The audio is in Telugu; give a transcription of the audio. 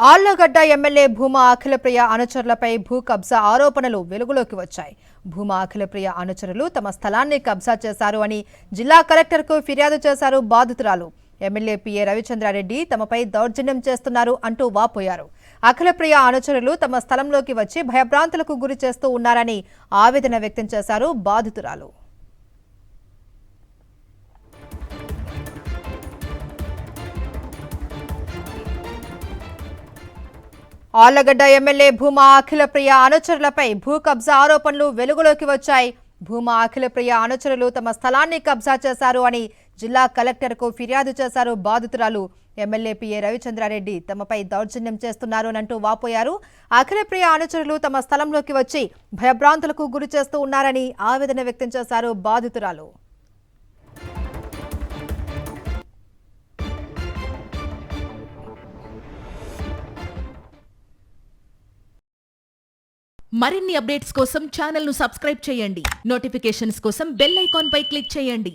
ఆళ్లగడ్డ ఎమ్మెల్యే భూమా అఖిలప్రియ అనుచరులపై భూ కబ్జా ఆరోపణలు వెలుగులోకి వచ్చాయి. భూమా అఖిలప్రియ అనుచరులు తమ స్థలాన్ని కబ్జా చేశారు అని జిల్లా కలెక్టర్కు ఫిర్యాదు చేశారు బాధితురాలు. ఎమ్మెల్యే పిఏ రవిచంద్రారెడ్డి తమపై దౌర్జన్యం చేస్తున్నారు అంటూ వాపోయారు. అఖిలప్రియ అనుచరులు తమ స్థలంలోకి వచ్చి భయభ్రాంతులకు గురి చేస్తూ ఉన్నారని ఆవేదన వ్యక్తం చేశారు బాధితురాలు. ఆళ్లగడ్డ ఎమ్మెల్యే భూమా అఖిలప్రియ అనుచరులపై భూ కబ్జా ఆరోపణలు వెలుగులోకి వచ్చాయి. భూమా అఖిలప్రియ అనుచరులు తమ స్థలాన్ని కబ్జా చేశారు అని జిల్లా కలెక్టర్కు ఫిర్యాదు చేశారు బాధితురాలు. ఎమ్మెల్యే పిఏ రవిచంద్రారెడ్డి తమపై దౌర్జన్యం చేస్తున్నారు అంటూ వాపోయారు. అఖిలప్రియ అనుచరులు తమ స్థలంలోకి వచ్చి భయభ్రాంతులకు గురి చేస్తూ ఉన్నారని ఆవేదన వ్యక్తం చేశారు బాధితురాలు. మరిన్ని అప్డేట్స్ కోసం ఛానల్ ను సబ్స్క్రైబ్ చేయండి. నోటిఫికేషన్స్ కోసం బెల్ ఐకాన్ పై క్లిక్ చేయండి.